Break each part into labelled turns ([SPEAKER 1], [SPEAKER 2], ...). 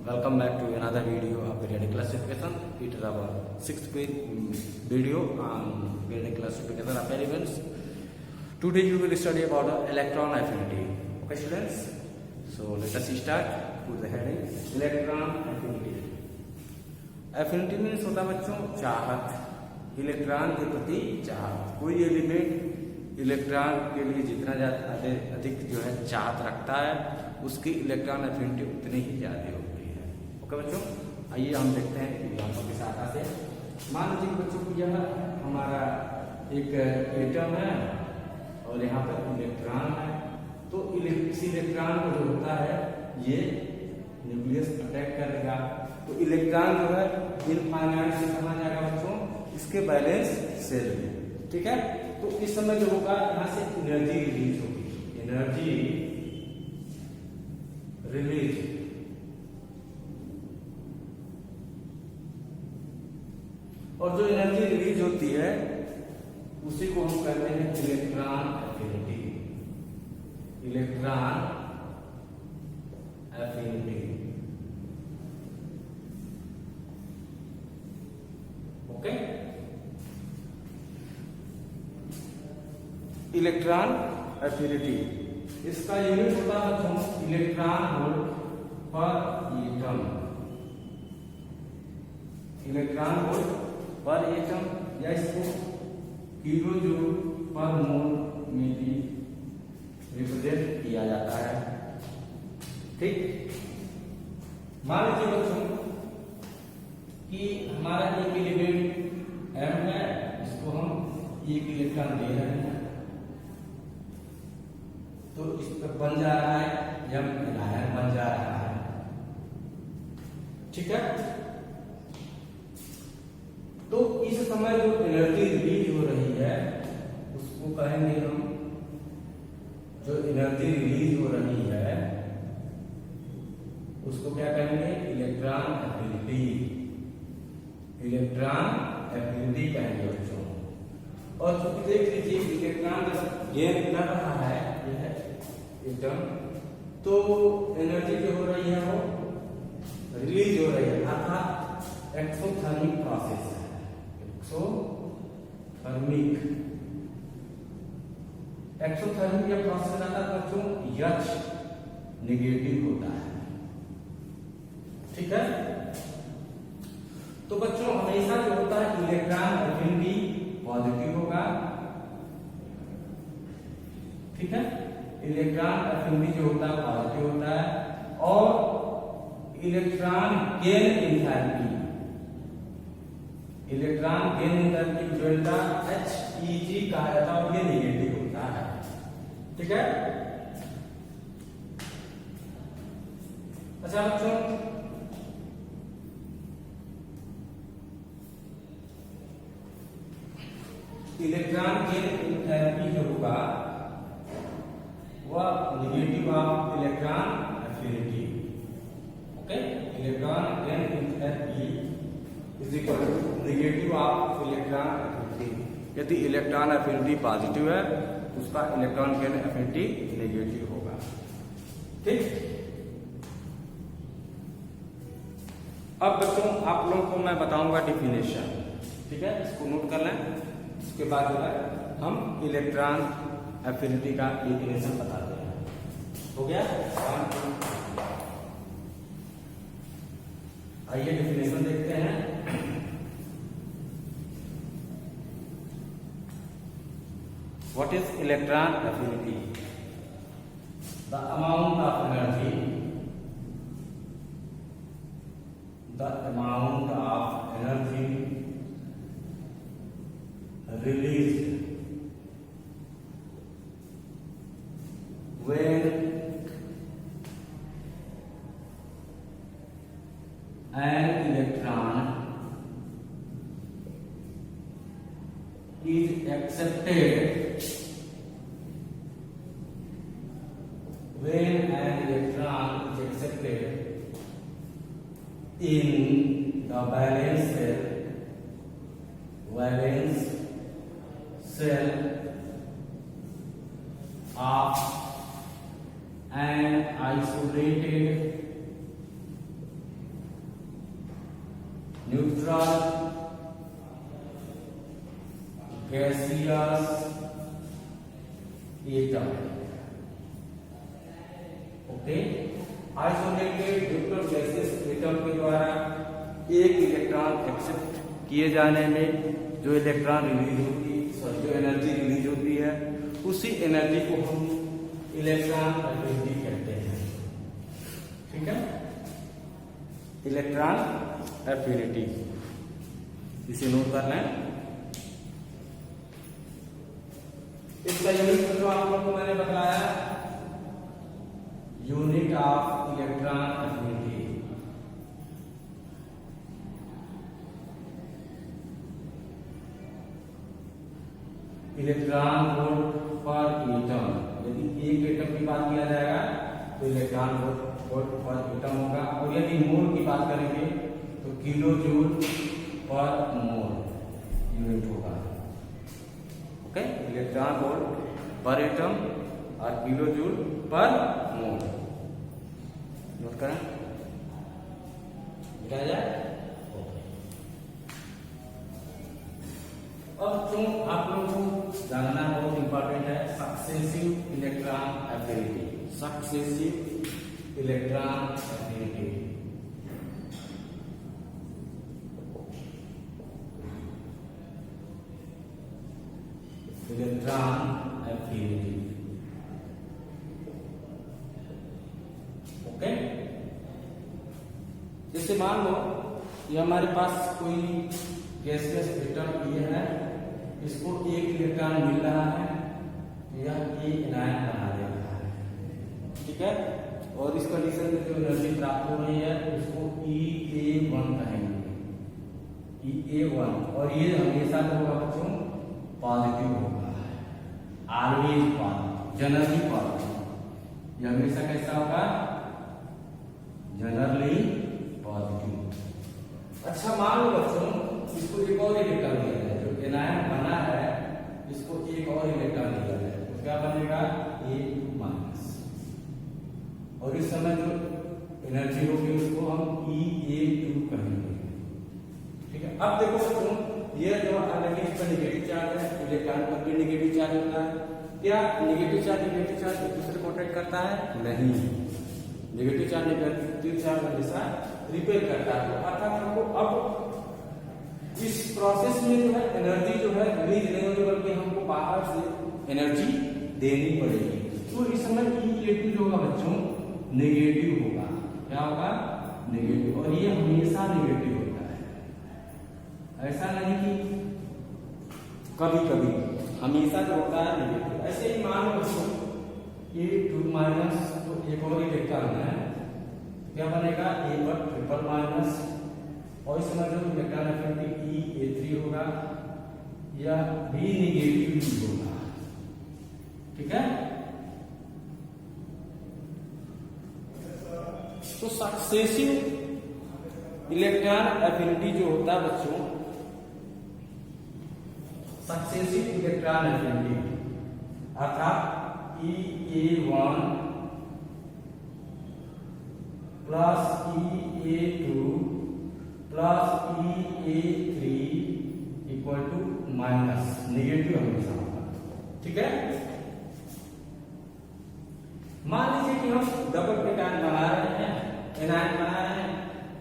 [SPEAKER 1] Welcome back to another video of periodic classification. It is our sixth video on periodic classification of elements. Today you will study about electron affinity. Okay students, so let us start with the heading electron affinity. Affinity means होता है बच्चों चाहत, electron के प्रति चाहत। कोई element electron के लिए जितना अधिक जो है चाहत रखता है उसकी इलेक्ट्रॉन एफिनिटी उतनी ही ज्यादा होती है। ओके बच्चों, आइए हम देखते हैं एग्जाम्पल की सहायता से। मान लीजिए बच्चों कि यह हमारा एक एटम है और यहाँ पर इलेक्ट्रॉन है, तो इस इलेक्ट्रॉन को जो होता है ये न्यूक्लियस अटैक करेगा, तो इलेक्ट्रॉन जो है इनफाइनाइट से कहा जाएगा बच्चों इसके बैलेंस सेल में। ठीक है, तो इस समय जो होगा यहाँ से एनर्जी रिलीज होगी, एनर्जी रिलीज और जो एनर्जी रिलीज होती है उसी को हम कहते हैं electron affinity. Electron affinity okay. Electron affinity इसका यूनिट होता है बच्चों इलेक्ट्रॉन वोल्ट पर एटम। इलेक्ट्रॉन वोल्ट पर एटम या इसको किलो जूल पर मोल में भी रिप्रेजेंट किया जाता है। ठीक, मान लीजिए बच्चों कि हमारा एक एलिमेंट एम है, इसको हम एक इलेक्ट्रॉन दे रहे हैं तो इस पर बन जा रहा है एम आयन बन जा रहा है। ठीक है, तो इस समय जो एनर्जी रिलीज हो रही है उसको कहेंगे हम, जो एनर्जी रिलीज हो रही है उसको क्या कहेंगे इलेक्ट्रॉन एफिनिटी। इलेक्ट्रॉन एफिनिटी कहेंगे बच्चों। और चूंकि देख लीजिए इलेक्ट्रॉन का गेन कर रहा है यह एटम, तो एनर्जी जो हो रही है वो रिलीज हो रही है, अर्थात एक्सोथर्मिक प्रोसेस है। एक्सोथर्मिक या प्रोसेस आता है बच्चों H नेगेटिव होता है। ठीक है, तो बच्चों हमेशा जो होता है इलेक्ट्रॉन एफिनिटी पॉजिटिव होगा। ठीक है, इलेक्ट्रॉन एफिनिटी जो होता है पॉजिटिव होता है और electron gain enthalpy, electron gain enthalpy delta HEG कहा जाता है और ये नेगेटिव होता है। ठीक है, अच्छा बच्चों इलेक्ट्रॉन गेन एंथैल्पी जो होगा वह negative of electron affinity. Okay, electron gain enthalpy is equal to negative of electron affinity. यदि इलेक्ट्रॉन एफिनिटी पॉजिटिव है उसका इलेक्ट्रॉन गेन एफिनिटी नेगेटिव होगा। ठीक, अब बच्चों आप लोगों को मैं बताऊंगा डिफिनेशन। ठीक है, इसको नोट कर लें, उसके बाद जो है हम इलेक्ट्रॉन एफिनिटी का डिफिनेशन बताते हैं। हो गया, आइए डिफिनेशन देखते हैं। What is electron affinity? The amount of energy, the amount of energy released when an electron is accepted, when an electron is accepted in the valence cell of an isolated neutral, gaseous atom. Okay, isolated neutral gaseous atom के द्वारा एक electron accept किए जाने में जो electron release होती है, जो एनर्जी रिलीज होती है, उसी एनर्जी को हम इलेक्ट्रॉन एफिनिटी कहते हैं। ठीक है, इलेक्ट्रॉन एफिनिटी, इसे नोट करना है। इसका यूनिट जो आप लोगों को मैंने बताया, unit of electron affinity. Electron volt पर एटम, यदि एक एटम की बात किया जाएगा तो इलेक्ट्रॉन वोल्ट पर एटम होगा, और यदि मोल की बात करेंगे तो किलो जूल पर मोल यूनिट होगा। ओके, इलेक्ट्रॉन वोल्ट पर एटम और किलो जूल पर मोल। नोट करें, लिखा जाए। अब जो आप लोगों को जानना बहुत इंपॉर्टेंट है, successive electron affinity. Successive electron affinity, electron affinity. Okay, जैसे मान लो ये हमारे पास कोई गैसियस एटम ये है, इसको एक इलेक्ट्रॉन मिल रहा है, यह एनायन बना दे रहा है। ठीक है, और इस कंडीशन में जो एनर्जी प्राप्त हो रही है उसको EA1 कहेंगे, EA1। और ये हमेशा जो होगा बच्चों पॉजिटिव होगा, ऑलवेज पॉजिटिव, जनरली पॉजिटिव। ये हमेशा कैसा होगा, जनरली पॉजिटिव। अच्छा, मान लो बच्चों इसको एक और इलेक्ट्रॉन दिया जाए, जो एनायन बना है इसको एक और इलेक्ट्रॉन दिया जाए, तो क्या बनेगा, A2-। और इस समय जो एनर्जी होगी उसको हम EA2 कहेंगे। ठीक है, अब देखो बच्चों, ये जो नेगेटिव चार्ज है, इलेक्ट्रॉन पर भी नेगेटिव चार्ज होता है। क्या नेगेटिव चार्ज एक दूसरे को अट्रैक्ट करता है? नहीं, नेगेटिव चार्ज नेगेटिव चार्ज हमेशा रिपेल करता है। तो अर्थात हमको अब इस प्रोसेस में जो है एनर्जी जो है रिलीज नहीं होगी, बल्कि हमको बाहर से एनर्जी देनी पड़ेगी। तो इस समय EA2 जो होगा बच्चों नेगेटिव होगा। क्या होगा, नेगेटिव। और ये हमेशा नेगेटिव होता है, ऐसा नहीं कि कभी कभी, हमेशा जो होता है नेगेटिव। ऐसे ही मान लो A2- तो एक और इलेक्ट्रॉन है, क्या बनेगा, A पर ट्रिपल माइनस। और इस समय जो इलेक्ट्रॉन एफिनिटी EA3 होगा, यह भी नेगेटिव ही होगा। ठीक है, तो सक्सेसिव इलेक्ट्रॉन एफिनिटी जो होता है बच्चों, सक्सेसिव इलेक्ट्रॉन एफिनिटी अर्थात EA1 plus EA2 plus EA3 equal to minus, negative हमेशा होगा। ठीक है, मान लीजिए कि हम डबल पेटायन बना रहे हैं, एनायन बना रहे हैं,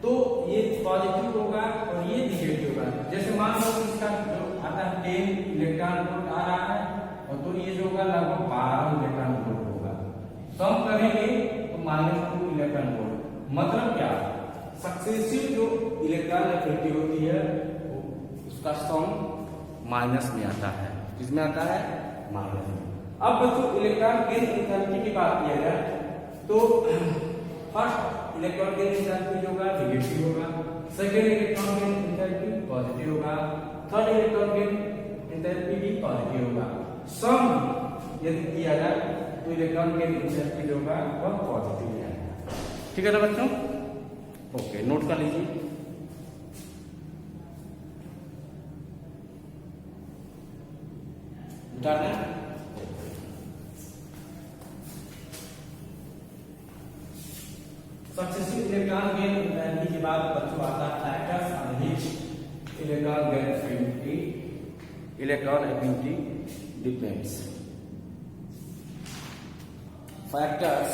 [SPEAKER 1] तो ये पॉजिटिव होगा और ये नेगेटिव होगा। जैसे मान लो इसका जो आता है 10 इलेक्ट्रॉन वोल्ट आ रहा है, और तो ये जो होगा लगभग 12 इलेक्ट्रॉन वोल्ट होगा। कम करेंगे तो -2 इलेक्ट्रॉन वोल्ट। मतलब क्या, सक्सेसिव जो इलेक्ट्रॉन एफिनिटी होती है उसका सम माइनस में आता है। किसमें आता है, माइनस में। अब बच्चों इलेक्ट्रॉन गेन एंथैल्पी की बात किया जाए तो फर्स्ट इलेक्ट्रॉन गेन एंथैल्पी जो होगा नेगेटिव होगा, second electron gain enthalpy positive होगा, थर्ड इलेक्ट्रॉन गेन एंथैल्पी भी पॉजिटिव होगा। सम यदि किया जाए तो इलेक्ट्रॉन गेन एंथैल्पी जो होगा वह पॉजिटिव है। ठीक है ना बच्चों, ओके, नोट कर लीजिए। सक्सेसिव इलेक्ट्रॉन गेन एंथैल्पी के बाद बच्चों आता है factors of heat electron affinity depends. Factors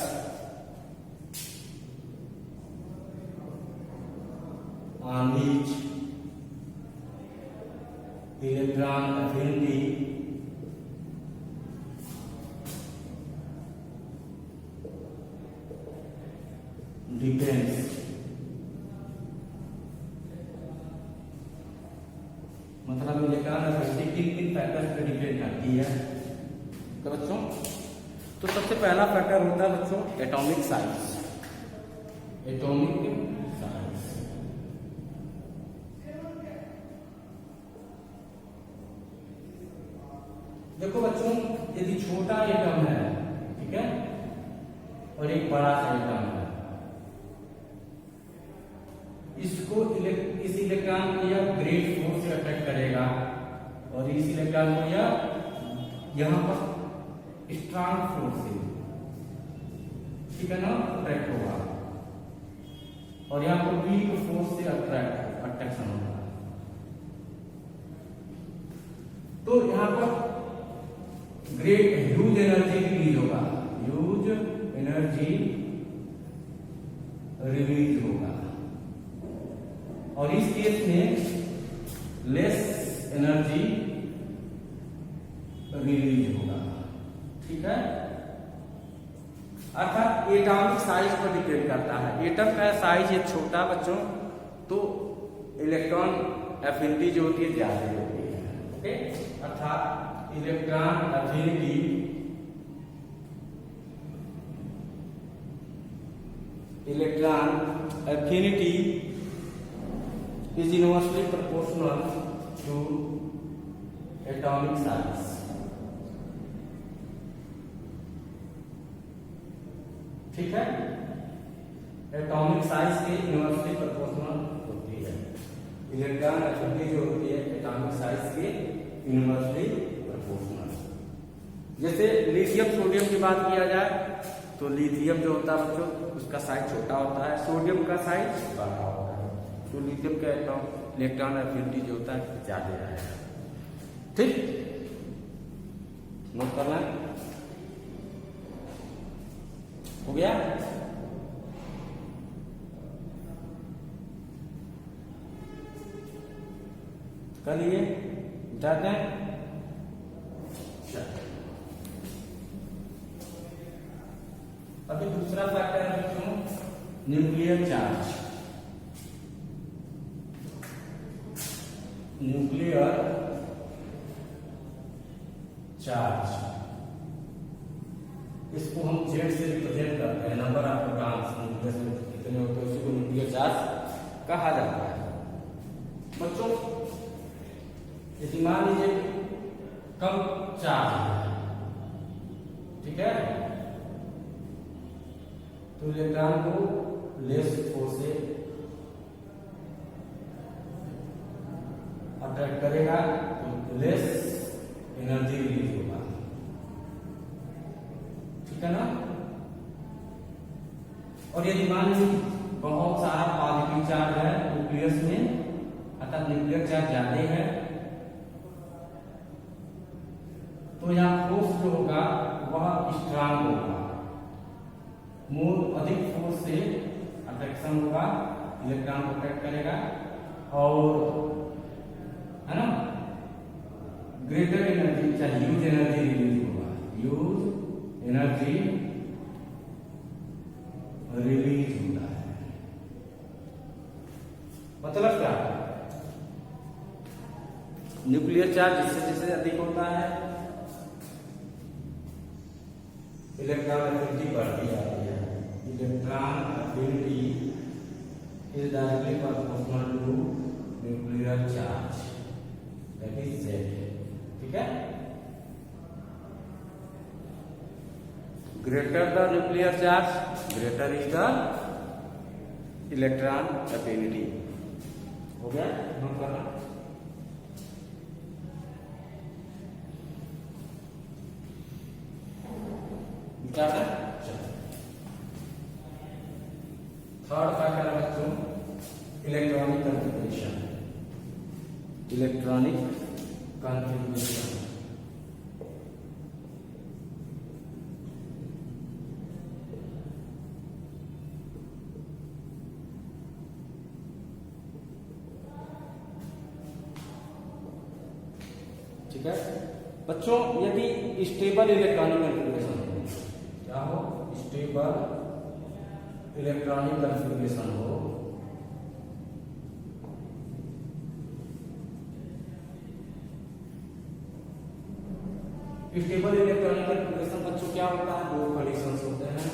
[SPEAKER 1] on which electron affinity depends. मतलब इलेक्ट्रॉन एफिनिटी किन फैक्टर्स पे डिपेंड करती है तो बच्चों, तो सबसे पहला फैक्टर होता है बच्चों एटॉमिक साइज। एटॉमिक साइज देखो बच्चों, यदि छोटा एटम है, ठीक है, और एक बड़ा सा एटम है, इसको इस इलेक्ट्रॉन को यह ग्रेट फोर्स से अट्रैक्ट करेगा और इस इलेक्ट्रॉन को यह यहां पर स्ट्रॉन्ग फोर्स से, ठीक है ना, अट्रैक्ट होगा और यहां पर वीक फोर्स से अट्रैक्शन होगा। तो यहां पर ग्रेट ह्यूज एनर्जी रिलीज होगा, ह्यूज एनर्जी रिलीज होगा और इस केस में लेस एनर्जी रिलीज होगा, ठीक है। अर्थात एटॉमिक साइज पर डिपेंड करता है। एटम का साइज है छोटा बच्चों, तो इलेक्ट्रॉन एफिनिटी जो होती है ज्यादा होती है, ओके। अर्थात electron affinity is inversely proportional to atomic size. ठीक है, एटॉमिक साइज के इनवर्सली प्रोपोर्शनल होती है। इलेक्ट्रॉन एफिनिटी जो होती है एटॉमिक साइज के इनवर्सली प्रोपोर्शनल। जैसे लिथियम सोडियम की बात किया जाए तो लिथियम जो होता है बच्चों उसका साइज छोटा होता है, सोडियम का साइज बड़ा होता है, तो लिथियम का इलेक्ट्रॉन एफिनिटी जो होता है ज्यादा है, ठीक। नोट करना हो गया। करिए जाते हैं। अभी दूसरा फैक्टर है बच्चों न्यूक्लियर चार्ज। न्यूक्लियर चार्ज, इसको हम जेड से रिप्रेजेंट करते हैं, नंबर ऑफ प्रोटॉन्स न्यूक्लियस में कितने होते हैं उसी को न्यूक्लियर चार्ज कहा जाता है। बच्चों यदि मान लीजिए कम चार्ज है, ठीक है, तो इलेक्ट्रॉन को लेस फोर्स से अट्रैक्ट करेगा तो लेस एनर्जी रिलीज होगा, ठीक है ना। और यदि मान लीजिए बहुत सारा पॉजिटिव चार्ज है न्यूक्लियस में, अर्थात न्यूक्लियर चार्ज ज्यादा है, तो यहाँ फोर्स जो होगा वह स्ट्रांग होगा, मोर अधिक फोर्स से अट्रैक्शन होगा, इलेक्ट्रॉन को अट्रैक्ट करेगा और है ना ग्रेटर एनर्जी चाहे ह्यूज एनर्जी रिलीज होगा, ह्यूज एनर्जी रिलीज होता है। मतलब क्या, न्यूक्लियर चार्ज जिससे जिससे अधिक होता है इलेक्ट्रॉन एफिनिटी बढ़ती जाती है। Electron affinity is directly proportional to nuclear charge, that is Z, ठीक है। Greater the nuclear charge greater is the electron affinity. हो गया, नोट करना। थर्ड फैक्टर है बच्चों इलेक्ट्रॉनिक कॉन्फ़िगरेशन। Electronic configuration. ठीक है बच्चों, यदि स्टेबल इलेक्ट्रॉनिक कॉन्फ़िगरेशन हो, क्या हो, स्टेबल इलेक्ट्रॉनिक कॉन्फ़िगरेशन हो, स्टेबल इलेक्ट्रॉनिक कॉन्फ़िगरेशन बच्चों क्या होता है, दो कंडीशंस होते हैं,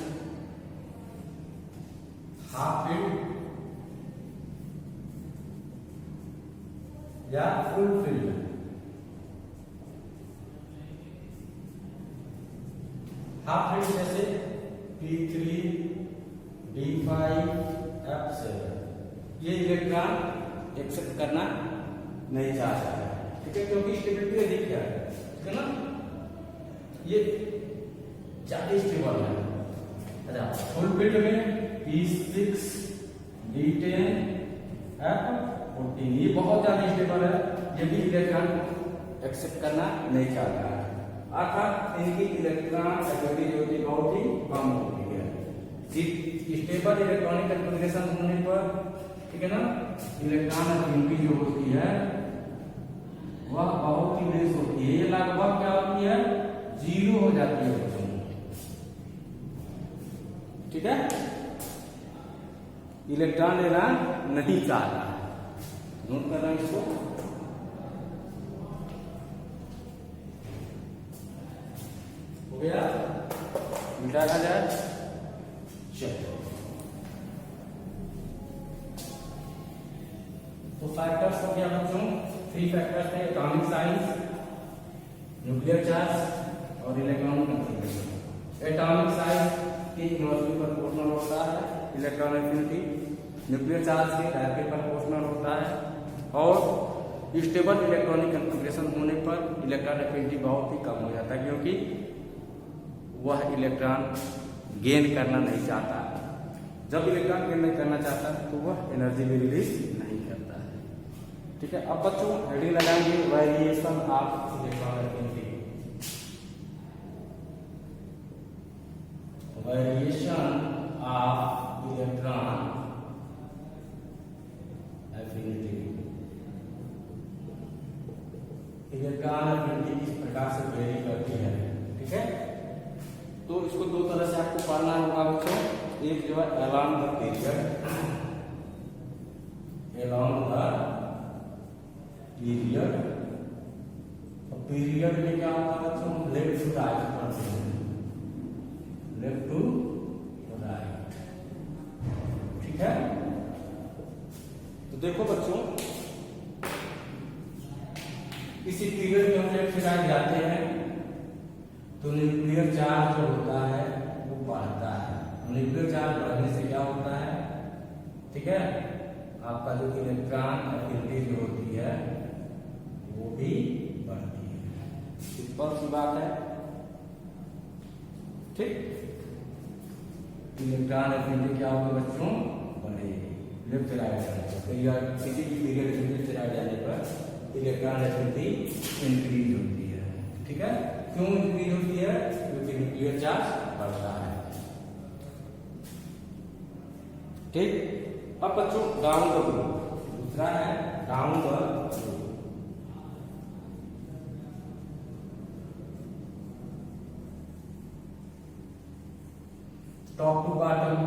[SPEAKER 1] हाफ फील्ड या फुल फील्ड। हाफ फील्ड जैसे P3, D5, F7, ये इलेक्ट्रॉन एक्सेप्ट करना नहीं चाहता है, ठीक है, क्योंकि स्टेबिलिटी अधिक है, ठीक है ना, ये ज्यादा स्टेबल है। अच्छा, फुल फील्ड में P6, D10, F14, ये बहुत ज्यादा स्टेबल है, ये भी इलेक्ट्रॉन एक्सेप्ट करना नहीं चाहता है, अर्थात इनकी इलेक्ट्रॉन एक्टिविटी जो होती बहुत ही कम होती है। स्टेबल इलेक्ट्रॉनिक कॉन्फ़िगरेशन होने पर, ठीक है ना, इलेक्ट्रॉन एक्टिविटी जो होती है वह बहुत ही लेस होती है, ये लगभग क्या होती है, 0 हो जाती है बच्चों, ठीक है, इलेक्ट्रॉन लेना नहीं चाहता। नोट कर रहा हूं इसको। हो गया, मिटा जाए, चलो। तो फैक्टर्स हो गया बच्चों, 3 फैक्टर्स थे, एटॉमिक साइज, न्यूक्लियर चार्ज और इलेक्ट्रॉनिक कॉन्फ़िगरेशन। एटॉमिक साइज के इनवर्सली प्रोपोर्शनल होता है इलेक्ट्रॉन एफिनिटी, न्यूक्लियर चार्ज के डायरेक्टली प्रोपोर्शनल होता है, और स्टेबल इलेक्ट्रॉनिक कॉन्फ़िगरेशन होने पर इलेक्ट्रॉन एफिनिटी बहुत ही कम हो जाता है, क्योंकि वह इलेक्ट्रॉन गेन करना नहीं चाहता। जब इलेक्ट्रॉन गेन नहीं करना चाहता तो वह एनर्जी भी रिलीज नहीं करता है, ठीक है। अब बच्चों हेडिंग लगाएंगे variation of electron affinity. Variation of electron affinity. Electron affinity किस प्रकार से वेरी करती है, ठीक है। तो इसको दो तरह से आपको पढ़ना होगा बच्चों, एक जो है along the period, along the period, और पीरियड में क्या होता है बच्चों, लेफ्ट टू राइट पढ़ते हैं, लेफ्ट टू राइट, ठीक है। तो देखो बच्चों, किसी पीरियड में हम लेफ्ट टू राइट जाते हैं तो न्यूक्लियर चार्ज जो होता है वो बढ़ता है, न्यूक्लियर चार्ज बढ़ने से क्या होता है, ठीक है, आपका जो इलेक्ट्रॉन एफिनिटी जो होती है वो भी बढ़ती है, सिंपल सी बात है, ठीक। इलेक्ट्रॉन एफिनिटी क्या होगा बच्चों, बढ़ेगी लेफ्ट राइट जाने पर, किसी भी पीरियड में लेफ्ट राइट जाने पर इलेक्ट्रॉन एफिनिटी इंक्रीज होती है, ठीक है। क्यों इंक्रीज होती है, क्योंकि न्यूक्लियर चार्ज बढ़ता है, ठीक। अब बच्चों डाउन द ग्रुप, दूसरा है down the group. Top to bottom,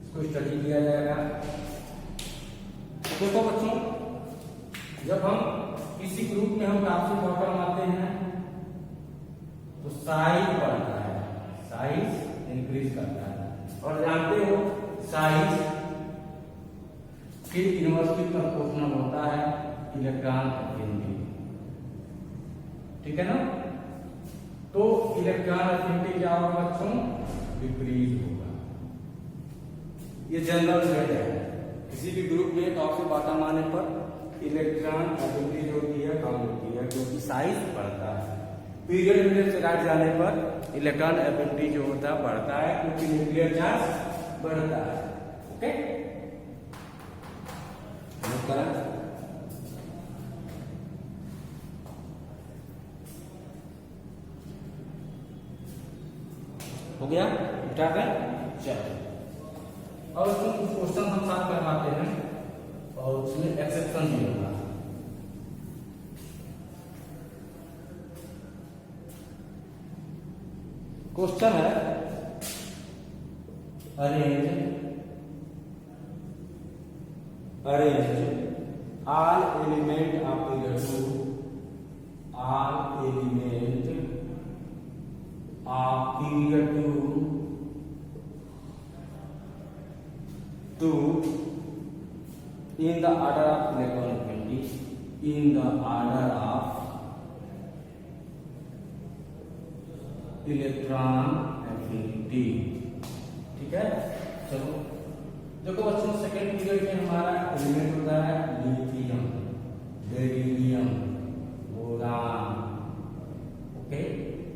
[SPEAKER 1] इसको स्टडी किया जाएगा। देखो बच्चों, जब हम किसी ग्रुप में हम टॉप से बॉटम आते हैं तो साइज बढ़ता है, साइज इंक्रीज करता है, और जानते हो साइज के इनवर्सली प्रोपोर्शनल होता है इलेक्ट्रॉन एफिनिटी, ठीक है ना। तो इलेक्ट्रॉन एफिनिटी क्या होगा बच्चों, विपरीत होगा। ये जनरल रेट है, किसी भी ग्रुप में टॉप से बॉटम आने पर इलेक्ट्रॉन एफिनिटी जो होती है कम होती है, क्योंकि साइज बढ़ता है। पीरियड में लेफ्ट से राइट जाने पर इलेक्ट्रॉन एफिनिटी जो होता है बढ़ता है, क्योंकि न्यूक्लियर चार्ज बढ़ता है। ओके, नोट करें। हो गया, स्टार्ट है। चलो और उसमें कुछ क्वेश्चन हम साथ करवाते हैं और उसमें एक्सेप्शन भी होगा। क्वेश्चन है arrange all element of figure 2, all element of figure 2 in the order of electron affinity, in the order of electron affinity. ठीक है, चलो देखो बच्चों, सेकेंड पीरियड में हमारा एलिमेंट होता है lithium, beryllium, boron, okay,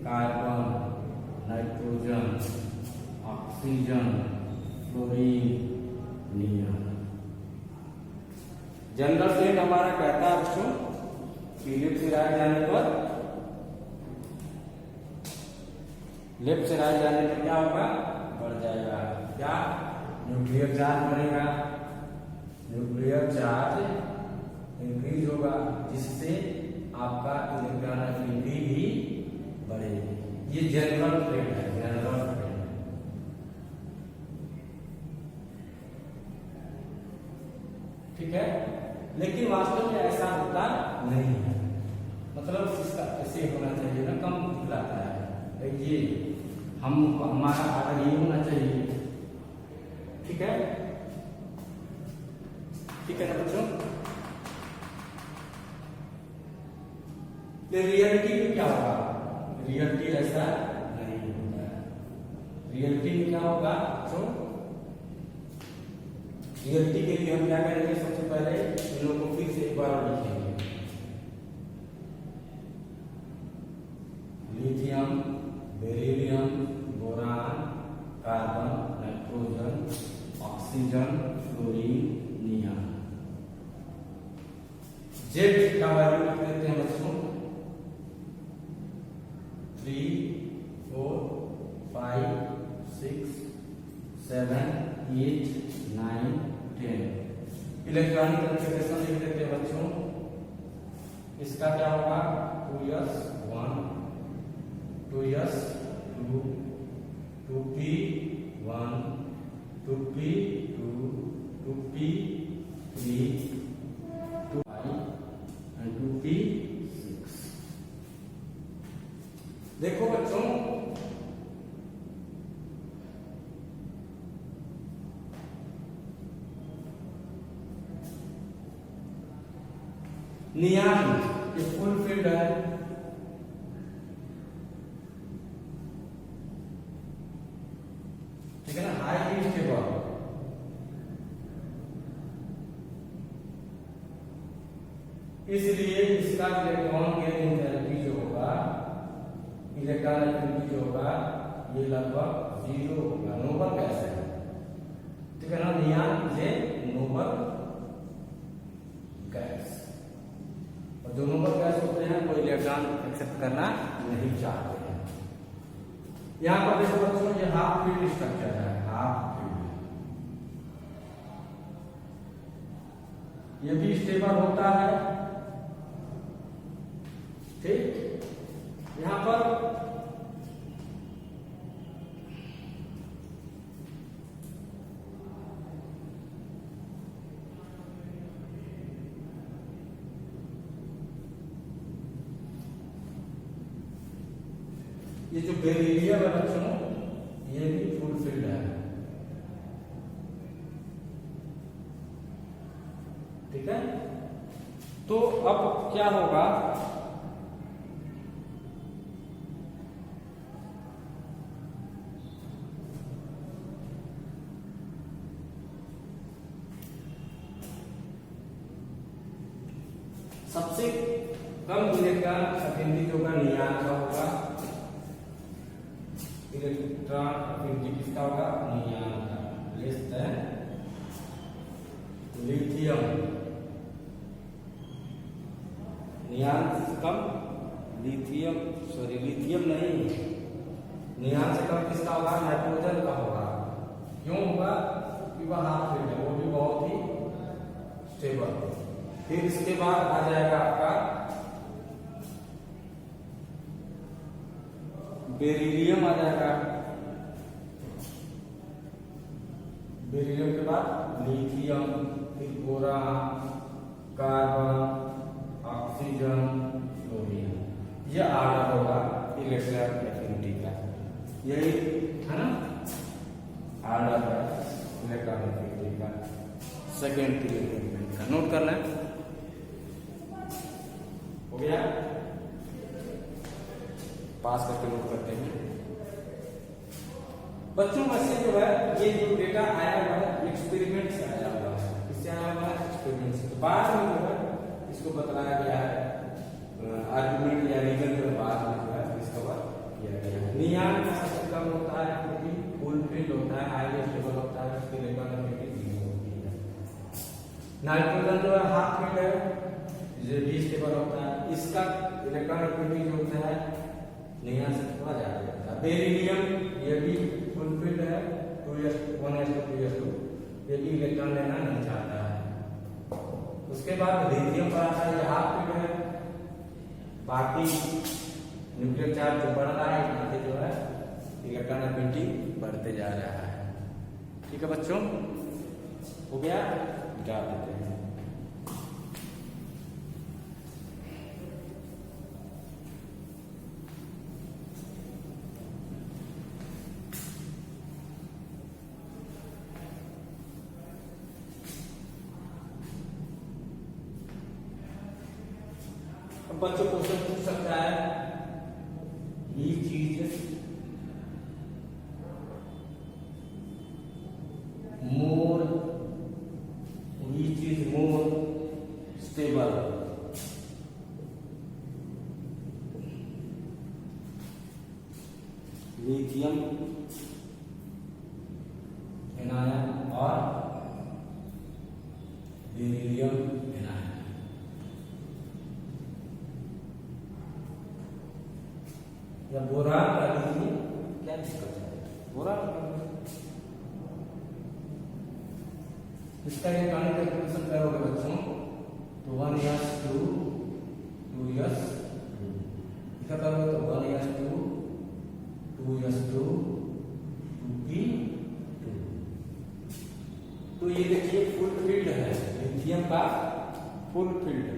[SPEAKER 1] carbon, nitrogen, oxygen, fluorine, neon. General state हमारा कहता है बच्चों पीरियड से राइट जाने पर, लेफ्ट से राइट जाने पर क्या होगा, बढ़ जाएगा। क्या, न्यूक्लियर चार्ज बढ़ेगा, न्यूक्लियर चार्ज इंक्रीज होगा, जिससे आपका इलेक्ट्रॉन एफिनिटी भी बढ़ेगी। ये जनरल ट्रेंड है, जनरल ट्रेंड है। ठीक है, लेकिन वास्तव में ऐसा होता नहीं है। मतलब इसका ऐसे होना चाहिए ना, कम दिखलाता है ये, हमारा आर्डर ये होना चाहिए। ठीक है, ठीक है ना बच्चों। रियलिटी में क्या होगा, रियलिटी ऐसा नहीं होता है। रियलिटी में क्या होगा बच्चों, रियलिटी के लिए हम क्या करेंगे, सबसे पहले इन लोगों को फिर से एक बार लिखेंगे। Lithium, beryllium, boron, carbon, nitrogen, oxygen, fluorine, neon. Z का वैल्यू लिख देते हैं बच्चों 3, 4, 5, 6, 7, 8, 9, 10। इलेक्ट्रॉनिक कॉन्फ़िगरेशन लिख देते हैं बच्चों। इसका क्या होगा, 2s1, 2s2, 2p1, 2p2, 2p3, 2p5 and 2p6। देखो बच्चों, नियॉन ये फुल फील्ड है, ठीक है ना, हाईली स्टेबल। इसलिए इसका इलेक्ट्रॉन गेन एनर्जी जो होगा, इलेक्ट्रॉन एफिनिटी जो होगा, ये लगभग 0 होगा। नोबल गैस है, ठीक है ना, नियॉन ये नोबल गैस। और जो नोबल गैस होते हैं वो इलेक्ट्रॉन एक्सेप्ट करना नहीं चाहते हैं। यहां पर देखो बच्चों, ये हाफ फील्ड स्ट्रक्चर है, हाफ फील्ड। ये भी स्टेबल होता है, ठीक। यहां पर ये जो बेरिलियम है बच्चों, ये भी फुल फील्ड है, ठीक है। तो अब क्या होगा, सबसे कम इलेक्ट्रॉन एफिनिटी जो का नियॉन का होगा, इलेक्ट्रॉन एफिनिटी किसका होगा, नियॉन का, लेस देन लिथियम, नियान से कम लिथियम, सॉरी लिथियम नहीं, नियान से कम किसका होगा? नाइट्रोजन का होगा। क्यों होगा? क्योंकि वह हाफ फील्ड है, वो भी बहुत ही स्टेबल। फिर इसके बाद आ जाएगा आपका बेरिलियम आ जाएगा, बेरिलियम के बाद लिथियम, फिर बोरान, कार्बन, ऑक्सीजन, फ्लोरीन। यह आर्डर होगा इलेक्ट्रॉन एफिनिटी का, यही है ना आर्डर है इलेक्ट्रॉन एफिनिटी का, सेकेंड पीरियड का। नोट करना है, हो गया? पास करके नोट करते हैं बच्चों। वैसे जो है ये जो डेटा आया हुआ है एक्सपेरिमेंट से आया हुआ है, इससे आया हुआ है एक्सपेरिमेंट से। तो बाद में जो है इसको बताया गया है, आर्गुमेंट या रीजन के बाद में जो है डिस्कवर किया गया है। नियान का सबसे कम होता है क्योंकि फुल फील्ड होता है, हाईली स्टेबल होता है, उसकी इलेक्ट्रॉन एफिनिटी 0 होती है। नाइट्रोजन जो है हाफ फील्ड है, जो भी स्टेबल होता है, इसका इलेक्ट्रॉन एफिनिटी जो होता है नियान से थोड़ा ज्यादा होता है। बेरिलियम ये भी फुल फील्ड है, 2s1s2 ये भी इलेक्ट्रॉन लेना नहीं चाहता है। उसके बाद लिथियम पर आता है, हाफ फील्ड है, बाकी न्यूक्लियर चार्ज जो बढ़ रहा है यहाँ जो है इलेक्ट्रॉन एफिनिटी बढ़ते जा रहा है। ठीक है बच्चों, हो गया? मिटा देते हैं। बच्चों क्वेश्चन पूछ सकता है, ये चीज मोर, which is more stable, lithium anion और बेरिलियम एनायन। या बोरान का लीजिए, क्या दिक्कत है? बोरान इसका इलेक्ट्रॉनिक कैलकुलेशन करोगे बच्चों तो 1s2 2s2 इसका करोगे तो 1s2 2s2 2p2। तो ये देखिए फुल फील्ड है लिथियम का, फुल फील्ड,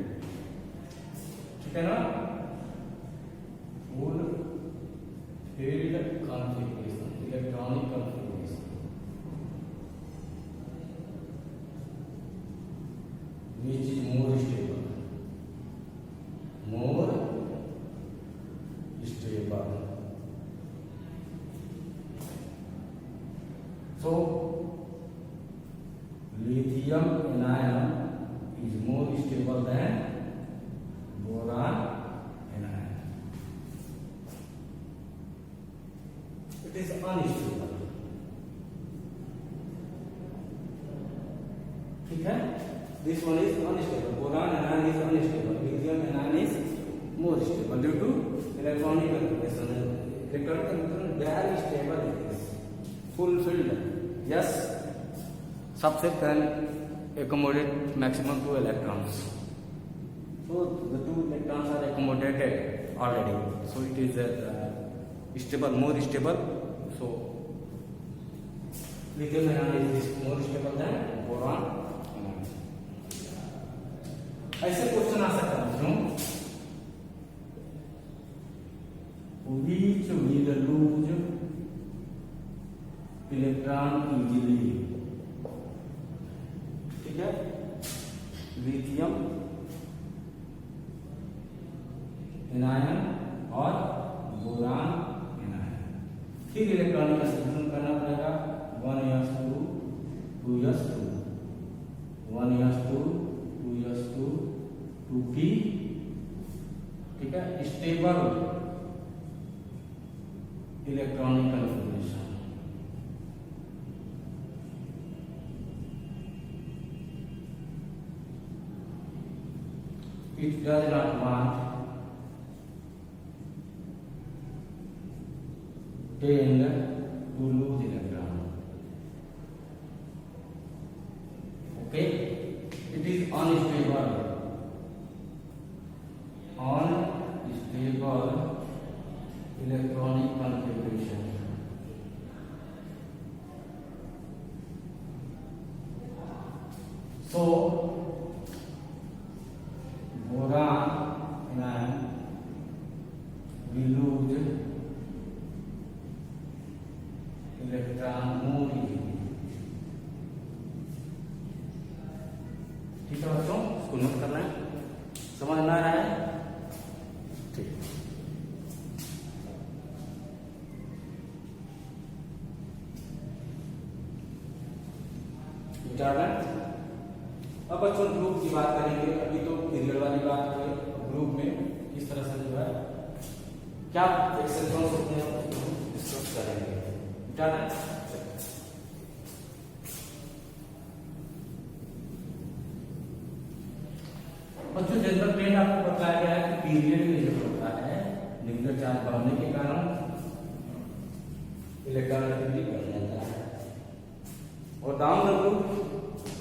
[SPEAKER 1] ठीक है ना? Full field configuration, electronic configuration, which is more stable, more stable. So lithium anion is more stable than boron anion. It is unstable. ठीक है? This one is unstable. Boron anion is unstable. Lithium anion is more stable due to electronic configuration. Electronic configuration very stable is full filled. Yes, subset can accommodate maximum 2 electrons. So the 2 electrons are accommodated already. So it is stable, more stable. So lithium anion is more stable than boron. ऐसे question आ सकता है which will lose electron easily. ठीक है? Lithium anion और boron anion. फिर electronic substitution करना पड़ेगा, 1s2 2s2 1s2 2s2 2p। ठीक है? Stable electronic configuration. it does not want 10 to lose electron. Okay, it is unstable electronic configuration. So boron anion will lose electron more easily. ठीक है बच्चों, इसको note करना है, समझ में आ रहा है? ठीक। अब बच्चों ग्रुप की बात करेंगे। अभी तो पीरियड वाली बात है, ग्रुप में किस तरह से जो है क्या एक्सेप्शंस होते हैं डिस्कस करेंगे। बच्चों जनरल ट्रेंड आपको बताया गया है कि पीरियड में जो होता है न्यूक्लियर चार्ज बढ़ने के कारण इलेक्ट्रॉन एक्टिविटी बढ़ जाता है, और down the group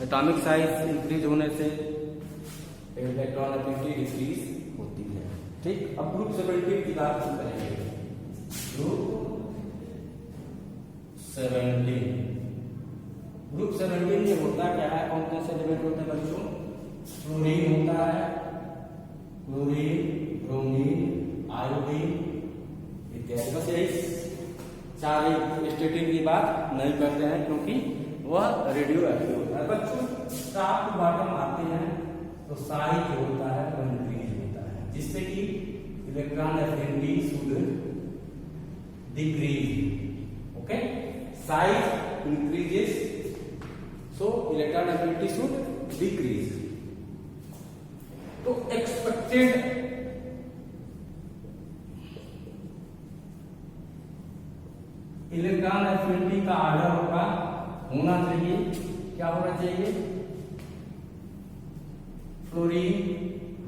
[SPEAKER 1] atomic size increase होने से इलेक्ट्रॉन एक्टिविटी डिक्रीज होती है। ठीक, अब ग्रुप 17 की बात करेंगे। ग्रुप 17 में होता क्या है, कौन कौन से एलिमेंट होते हैं बच्चों? क्लोरीन होता है, क्लोरीन, ब्रोमीन, आयोडीन इत्यादि। बस यही चार स्टेटिन की बात नहीं करते हैं क्योंकि वह रेडियो एक्टिव होता है। बच्चों टॉप टू बॉटम आते हैं तो साइज जो होता है वह इंक्रीज होता है, जिससे कि electron affinity should decrease. Okay, size increases so electron affinity should decrease. तो एक्सपेक्टेड इलेक्ट्रॉन एफिनिटी का ऑर्डर होना चाहिए, क्या होना चाहिए? Fluorine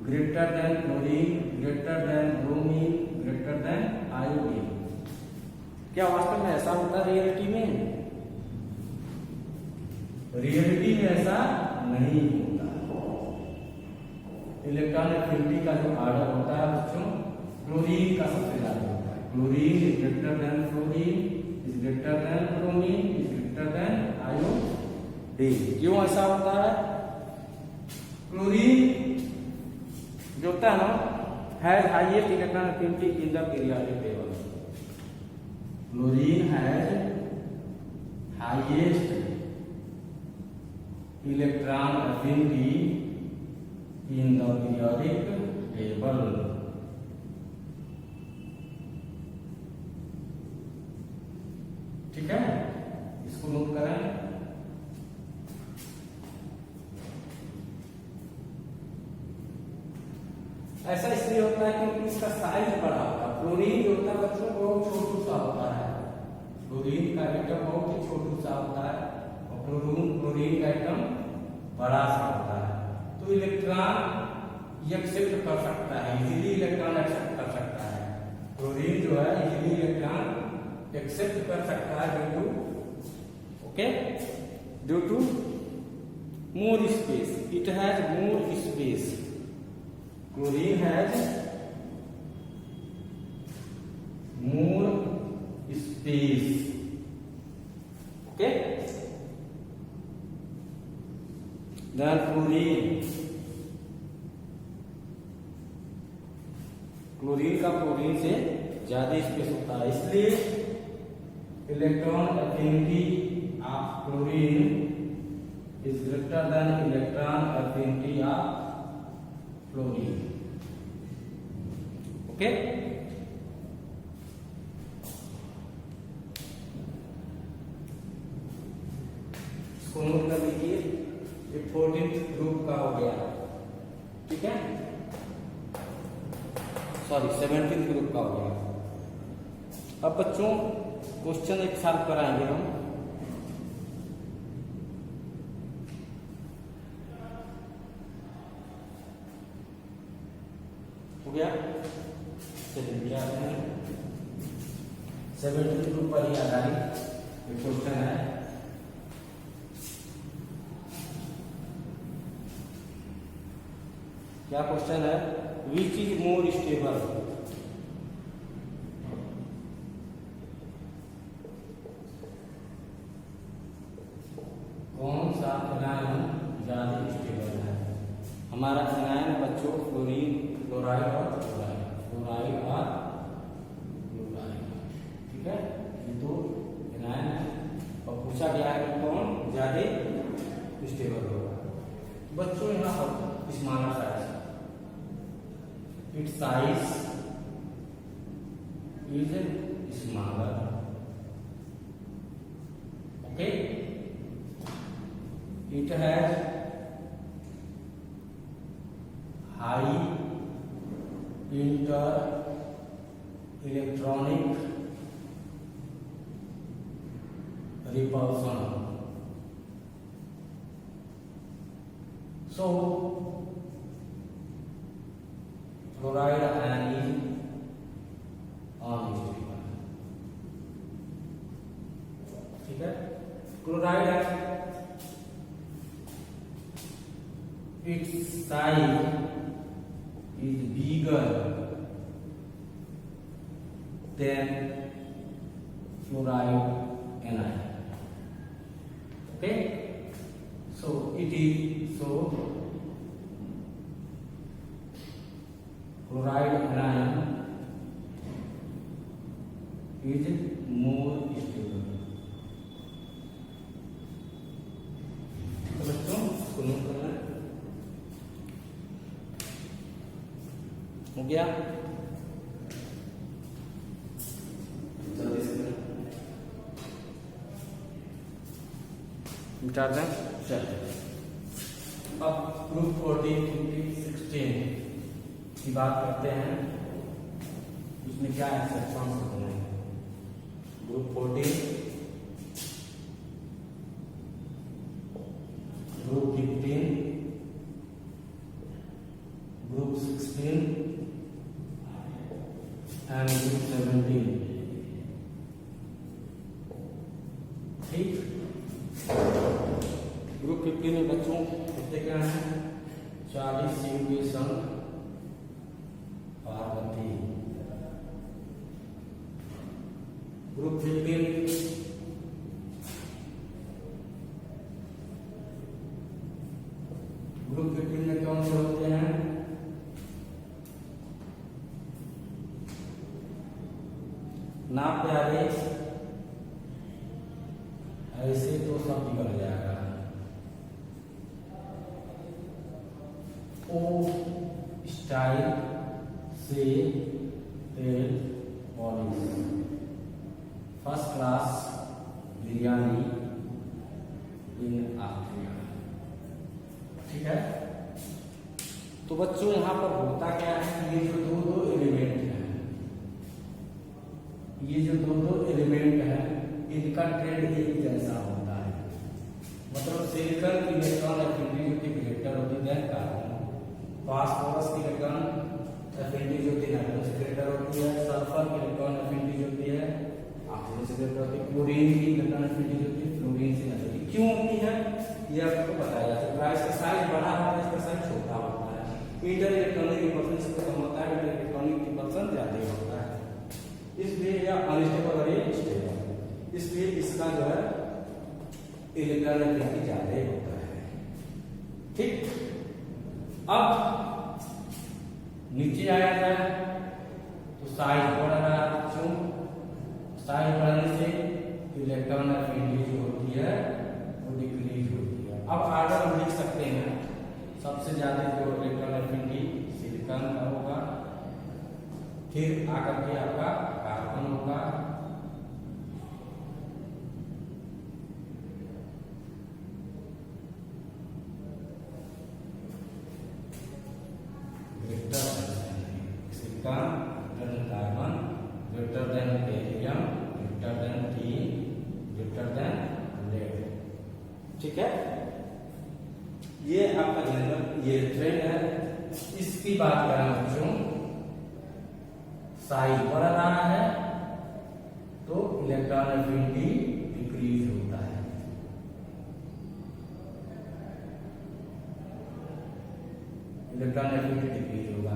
[SPEAKER 1] greater than chlorine, greater than bromine, greater than iodine. क्या वास्तव में ऐसा होता है रियलिटी में? रियलिटी में ऐसा नहीं होता। इलेक्ट्रॉन एफिनिटी का जो ऑर्डर होता है बच्चों, क्लोरीन का सबसे ज्यादा होता है। Chlorine is greater then fluorine, is greater than bromine, is greater then iodine. क्यों ऐसा होता है? क्लोरीन जो होता है ना has highest electron affinity in the periodic table. Chlorine has highest electron affinity in the periodic table. ठीक है, इसको नोट करें। ऐसा इसलिए होता है क्योंकि इसका साइज बड़ा होता है। फ्लोरीन जो होता है बच्चों बहुत छोटू सा होता है, फ्लोरीन का एटम बहुत ही छोटू सा होता है, और क्लोरीन का एटम बड़ा सा होता है। तो इलेक्ट्रॉन एक्सेप्ट कर सकता है, इजीली इलेक्ट्रॉन एक्सेप्ट कर सकता है। क्लोरीन जो है इजीली इलेक्ट्रॉन एक्सेप्ट कर सकता है due to more space. It has more space. Chlorine has more space. Okay, then chlorine का क्लोरीन से ज्यादा स्पेस होता है, इसलिए electron affinity of chlorine is greater than electron affinity of fluorine. Okay, इसको नोट कर लीजिए। ये 14th ग्रुप का हो गया, ठीक है, सॉरी 17th ग्रुप का हो गया। अब बच्चों क्वेश्चन एक साथ कराएंगे हम। गया। चलिए आते हैं 72 ग्रुप पर ही आधारित एक क्वेश्चन है। क्या क्वेश्चन है? Which is more stable? कौन सा एनायन ज्यादा स्टेबल है? हमारा एनायन बच्चों फ्लोरीन, क्लोराइड और क्लोराइड, फ्लोराइड और क्लोराइड, ठीक है। ये दो एनायन है और पूछा गया है कि कौन ज्यादा स्टेबल होगा। बच्चों यहाँ पर smaller size, it's size is smaller, okay. It has high inter-electronic repulsion. So, chloride ion is unstable. ठीक है। क्लोराइड है, its size is bigger than fluoride anion, okay. So chloride anion is more stable। तो बच्चों सुनो करना हो गया। मिटा दें। चलिए अब ग्रुप 14, 15, 16 की बात करते हैं। उसमें क्या एक्सेप्शन होते हैं? Group 14, group 15, group 16 and group 17, ठीक। ग्रुप 15 में बच्चों कितने क्या है? 40 शिव के संग पार्वती। ग्रुप 15 में कौन से होते हैं? ना प्यारे, ऐसे तो सब निकल जाएगा। ओ स्टाइल से तेल पॉलिश, फर्स्ट क्लास बिरयानी इन आफ्रिका, ठीक है। तो बच्चों यहाँ पर होता क्या है? ये जो दो एलिमेंट हैं, ये जो दो एलिमेंट है, इनका ट्रेंड एक जैसा होता है। मतलब सिलिकॉन की इलेक्ट्रॉन एफिनिटी ग्रेटर होती है कार्बन, फास्फोरस की इलेक्ट्रॉन एफिनिटी जो होती है नाइट्रोजन से ग्रेटर होती है, सल्फर की इलेक्ट्रॉन एफिनिटी जो होती है ऑक्सीजन से ग्रेटर होती है, क्लोरीन की इलेक्ट्रॉन एफिनिटी जो होती है फ्लोरीन से ग्रेटर होती है। क्यों होती है ये आपको बताया जाता है। इसका साइज बड़ा होता है, इसका साइज छोटा होता है। इंटर इलेक्ट्रॉनिक रिपल्शन से कम होता है, इंटर इलेक्ट्रॉनिक रिपल्शन ज्यादा होता है, इसलिए यह अनस्टेबल और ये स्टेबल, इसलिए इसका जो है इलेक्ट्रॉन एफिनिटी ज्यादा होता है, ठीक। अब नीचे आया जाए तो साइज बढ़ रहा है। क्यों? साइज बढ़ने से इलेक्ट्रॉन एफिनिटी जो होती है वो डिक्रीज होती है। अब आगे हम लिख सकते हैं सबसे ज्यादा जो इलेक्ट्रॉन एफिनिटी सिलिकॉन का होगा, फिर आकर के आपका कार्बन होगा, silicon carbon greater than barium greater than tin greater than lead, ठीक है। ये आपका जनरल ये ट्रेंड है। इसकी बात करें बच्चों साइज बढ़ रहा है तो इलेक्ट्रॉन एफिनिटी डिक्रीज होता है। इलेक्ट्रॉन एफिनिटी डिक्रीज होगा।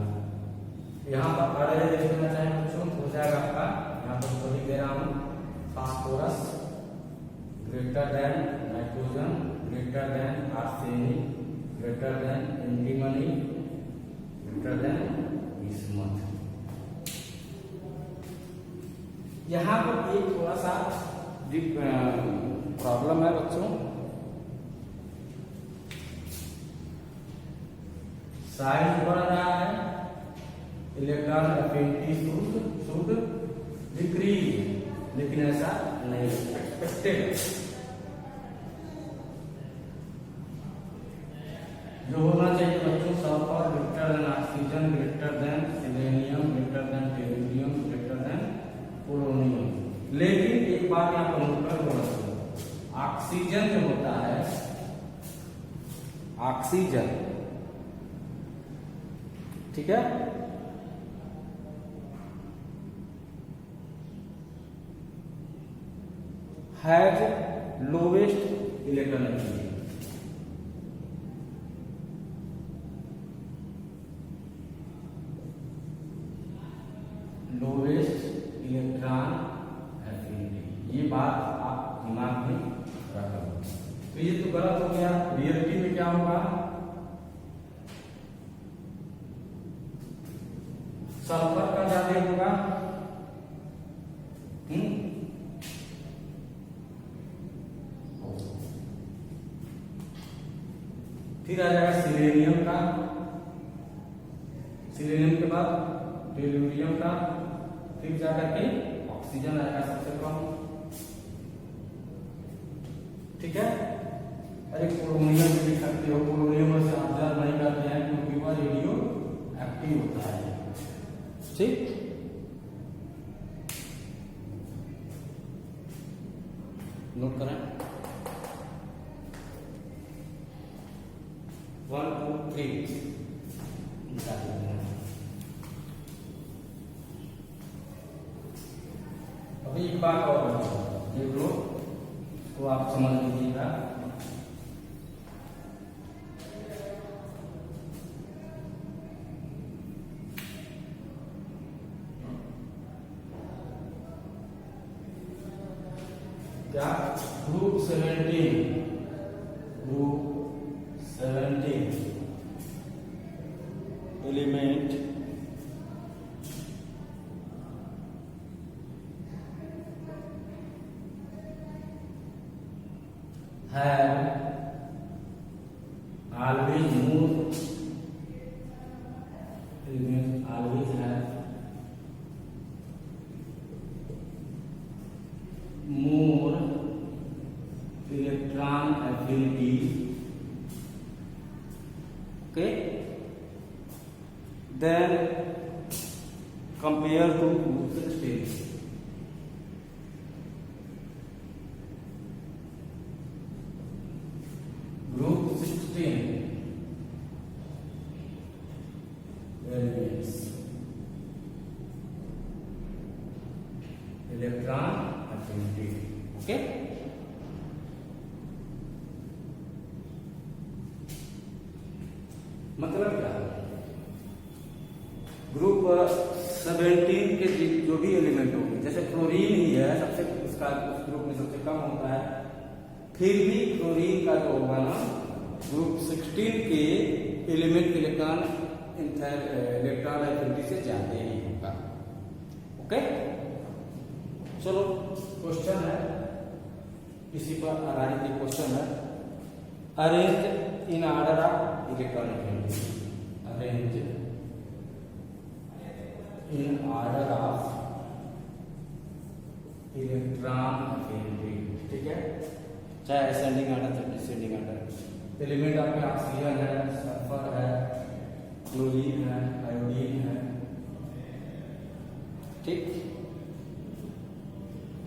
[SPEAKER 1] यहाँ पर अरे देखना चाहे बच्चों हो जाएगा आपका, यहाँ पर सभी दे रहा हूँ, phosphorus greater than nitrogen, greater than arsenic, greater than antimony, greater than bismuth. यहाँ पर एक थोड़ा सा प्रॉब्लम है बच्चों, साइज बढ़ रहा है, इलेक्ट्रॉन एफिनिटी शुड डिक्रीज, लेकिन ऐसा नहीं एक्सपेक्टेड। जो होना चाहिए बच्चों, sulphur greater than oxygen, greater than selenium, greater than tellurium, greater than polonium. लेकिन एक बात यहाँ पर नोट कर लो, ऑक्सीजन जो होता है, ऑक्सीजन ठीक है, has lowest electron affinity. Lowest electron affinity, ये बात आप दिमाग में रखो। तो ये तो गलत हो गया। रियलिटी में क्या होगा, सल्फर का ज्यादा होगा, फिर आ जाएगा सिलेनियम का, सिलेनियम के बाद टेल्यूरियम का, फिर जाकर के ऑक्सीजन आएगा सबसे कम, ठीक है। अरे पोलोनियम भी लिख सकते हो, पोलोनियम से ऑब्जर्व नहीं करते हैं क्योंकि वह रेडियो एक्टिव होता है, ठीक। नोट करें 1 2 3 अभी एक बात और देख लो तो आप समझ लीजिएगा। क्या group 17 element have always more elements always have more electron affinity, okay, then compared to group 16. Group 16 elements, electron affinity, okay. मतलब क्या, ग्रुप 17 के जो भी एलिमेंट होंगे, जैसे क्लोरीन ही है सबसे, उसका उस ग्रुप में सबसे कम होता है, फिर भी क्लोरीन का जो होगा ना ग्रुप 16 के एलिमेंट इलेक्ट्रॉन एफिनिटी से ज्यादा ही होगा, ओके। चलो क्वेश्चन है, इसी पर आधारित एक क्वेश्चन है, arrange in order of electron affinity, arrange in order of electron affinity, ठीक है, चाहे असेंडिंग ऑर्डर चाहे डिसेंडिंग ऑर्डर। एलिमेंट आपके ऑक्सीजन है, सल्फर है, क्लोरीन है, आयोडीन है, ठीक।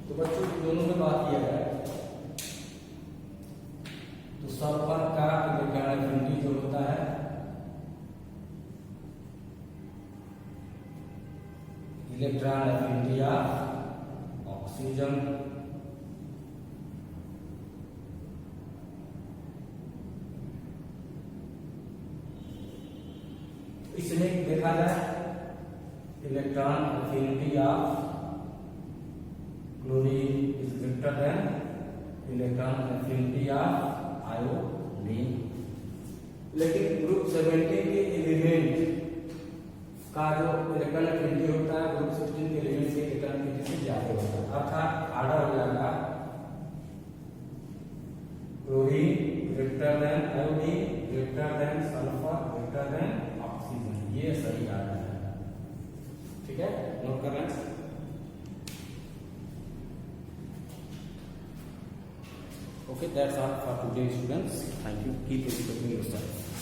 [SPEAKER 1] तो बच्चों दोनों में बात किया है, तो सल्फर का इलेक्ट्रॉन एफिनिटी जो होता है इलेक्ट्रॉन एफिनिटी ऑफ ऑक्सीजन, इसमें देखा जाए electron affinity of chlorine is greater than electron affinity of iodine. लेकिन ग्रुप 17 के एलिमेंट का जो इलेक्ट्रॉन एफिनिटी होता है ग्रुप 16 के एलिमेंट के इलेक्ट्रॉन एफिनिटी से ज्यादा होता है, अर्थात आधा हो जाएगा chlorine greater than iodine greater than sulphur greater than oxygen, ये सही आ रहा है। ठीक है, नोट कर रहे हैं। Okay, that's all for today, students. Thank you. Keep educating yourself.